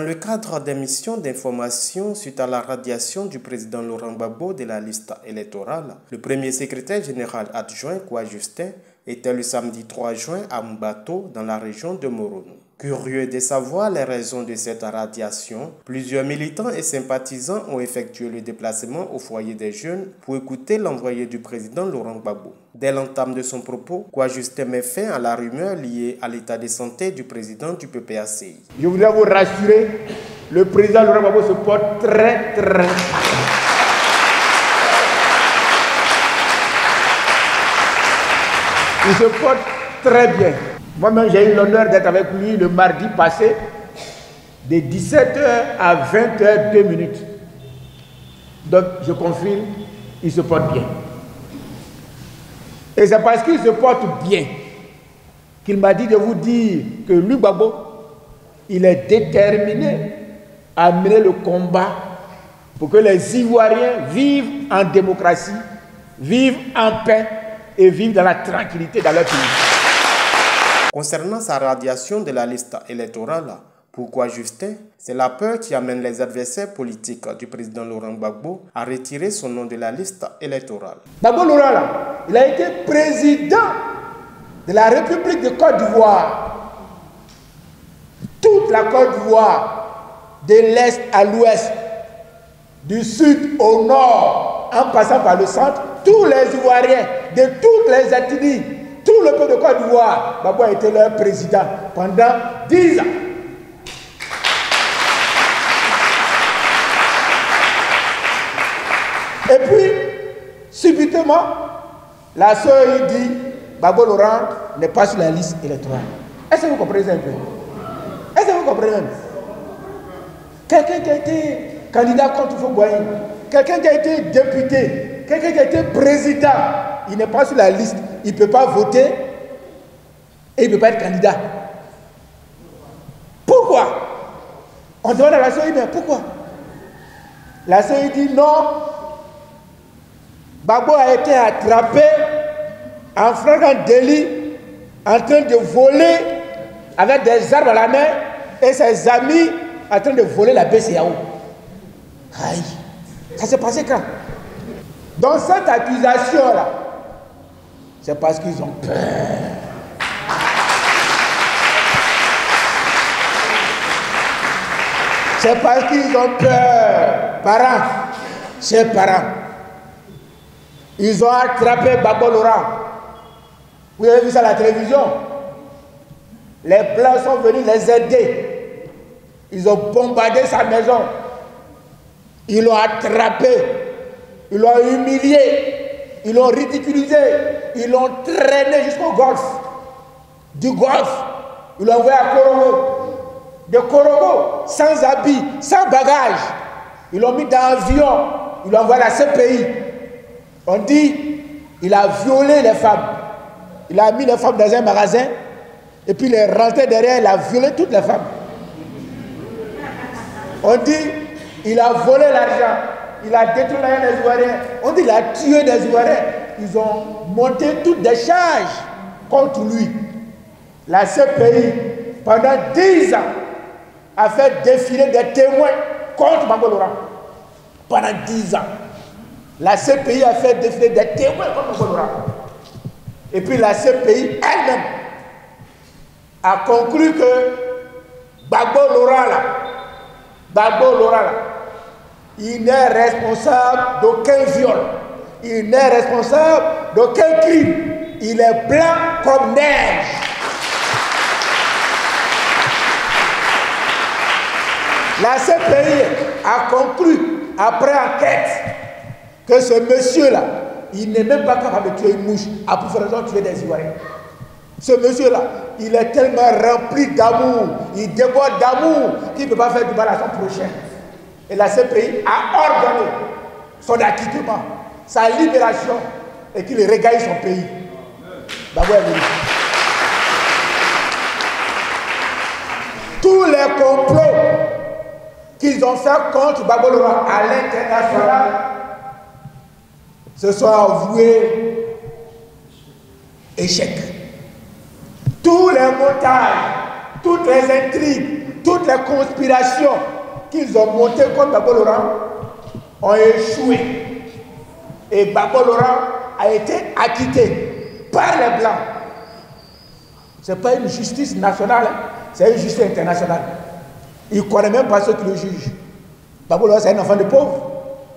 le cadre des missions d'information suite à la radiation du président Laurent Gbagbo de la liste électorale, le premier secrétaire général adjoint Kwa Justin était le samedi 3 juin à Mbato dans la région de Morono. Curieux de savoir les raisons de cette radiation, plusieurs militants et sympathisants ont effectué le déplacement au foyer des jeunes pour écouter l'envoyé du président Laurent Gbagbo. Dès l'entame de son propos, Kwa Justin met fin à la rumeur liée à l'état de santé du président du PPACI. Je voudrais vous rassurer, le président Laurent Gbagbo se porte très il se porte très bien. Moi-même, j'ai eu l'honneur d'être avec lui le mardi passé, de 17h à 20h02. Donc, je confirme, il se porte bien. Et c'est parce qu'il se porte bien qu'il m'a dit de vous dire que lui, Gbagbo, il est déterminé à mener le combat pour que les Ivoiriens vivent en démocratie, vivent en paix et vivent dans la tranquillité dans leur pays. Concernant sa radiation de la liste électorale, pour Kwa Justin, c'est la peur qui amène les adversaires politiques du président Laurent Gbagbo à retirer son nom de la liste électorale. Gbagbo Laurent, là, il a été président de la République de Côte d'Ivoire. Toute la Côte d'Ivoire, de l'Est à l'Ouest, du Sud au Nord, en passant par le centre, tous les Ivoiriens, de toutes les ethnies, tout le peuple de Côte d'Ivoire, Gbagbo a été leur président pendant 10 ans. Et puis, subitement, la sœur dit, Gbagbo Laurent n'est pas sur la liste électorale. Est-ce que vous comprenez un peu? Est-ce que vous comprenez un peu? Quelqu'un qui a été candidat contre Fouboïne, quelqu'un qui a été député, quelqu'un qui a été président, il n'est pas sur la liste, il ne peut pas voter et il ne peut pas être candidat. Pourquoi? On demande à la sœur, mais pourquoi? La sœur dit non. Gbagbo a été attrapé en flagrant délit, en train de voler avec des armes à la main et ses amis en train de voler la BCAO. Aïe, ça s'est passé quand? Dans cette accusation-là, c'est parce qu'ils ont peur. C'est parce qu'ils ont peur. Parents, chers parents, ils ont attrapé Gbagbo Laurent. Vous avez vu ça à la télévision? Les Blancs sont venus les aider. Ils ont bombardé sa maison. Ils l'ont attrapé. Ils l'ont humilié. Ils l'ont ridiculisé. Ils l'ont traîné jusqu'au golfe. Du golfe, ils l'ont envoyé à Korogo. De Korogo, sans habits, sans bagages. Ils l'ont mis dans l'avion. Ils l'ont envoyé à la CPI. On dit, il a violé les femmes. Il a mis les femmes dans un magasin. Et puis il est rentré derrière, il a violé toutes les femmes. On dit, il a volé l'argent. Il a détruit l'argent des Ivoiriens. On dit, il a tué des Ivoiriens. Ils ont monté toutes des charges contre lui. La CPI, pendant 10 ans, a fait défiler des témoins contre Gbagbo Laurent. Pendant 10 ans. La CPI a fait défiler des témoins contre Gbagbo Laurent. Et puis la CPI elle-même a conclu que Gbagbo Laurent là, il n'est responsable d'aucun viol. Il n'est responsable d'aucun crime. Il est blanc comme neige. La CPI a conclu, après enquête, que ce monsieur-là, il n'est même pas capable de tuer une mouche, à plus forte raison tuer des Ivoiriens. Ce monsieur-là, il est tellement rempli d'amour, il déborde d'amour, qu'il ne peut pas faire du mal à son prochain. Et la CPI a ordonné son acquittement, sa libération, et qu'il regagne son pays. Tous les complots qu'ils ont fait contre Gbagbo Laurent à l'international se sont avoués échec. Tous les montages, toutes les intrigues, toutes les conspirations qu'ils ont montées contre Gbagbo Laurent ont échoué. Et Gbagbo Laurent a été acquitté par les Blancs. Ce n'est pas une justice nationale, hein, c'est une justice internationale. Il ne connaît même pas ceux qui le jugent. Gbagbo Laurent, c'est un enfant de pauvre.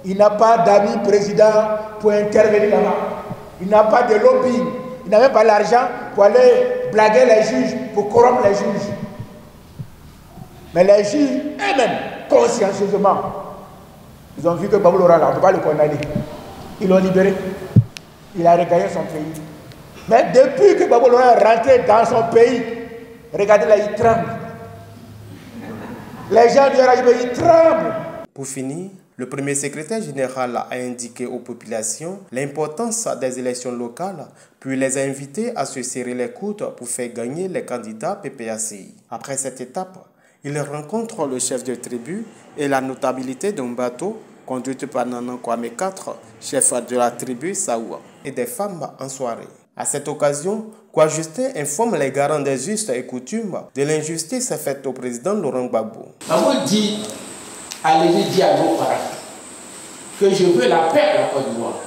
Il n'a pas d'amis président pour intervenir là-bas. Il n'a pas de lobby. Il n'a même pas l'argent pour aller blaguer les juges, pour corrompre les juges. Mais les juges eux-mêmes, consciencieusement, ils ont vu que Gbagbo Laurent, là, on ne peut pas le condamner. Ils l'ont libéré. Il a regagné son pays. Mais depuis que Gbagbo Laurent est rentré dans son pays, regardez là, il tremble. Les gens du RHB, ils tremblent. Pour finir, le premier secrétaire général a indiqué aux populations l'importance des élections locales, puis les a invités à se serrer les coudes pour faire gagner les candidats PPACI. Après cette étape, il rencontre le chef de tribu et la notabilité d'un bateau conduite par Nanan Kwame IV, chef de la tribu Saoua, et des femmes en soirée. À cette occasion, Kouajustin informe les garants des us et coutumes de l'injustice faite au président Laurent Gbagbo. Allez dire à vos parents que je veux la paix à la Côte d'Ivoire.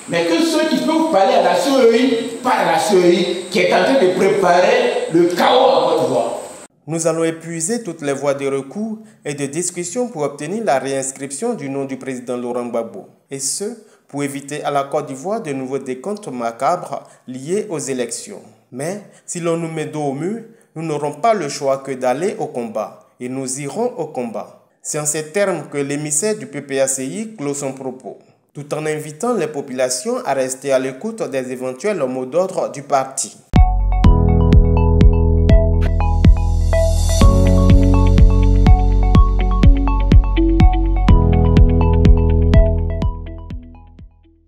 Mais que ceux qui peuvent parler à la CEI, parlent à la CEI qui est en train de préparer le chaos en Côte d'Ivoire. Nous allons épuiser toutes les voies de recours et de discussion pour obtenir la réinscription du nom du président Laurent Gbagbo. Et ce, pour éviter à la Côte d'Ivoire de nouveaux décomptes macabres liés aux élections. Mais si l'on nous met dos au mur, nous n'aurons pas le choix que d'aller au combat. Et nous irons au combat. C'est en ces termes que l'émissaire du PPACI clôt son propos, tout en invitant les populations à rester à l'écoute des éventuels mots d'ordre du parti.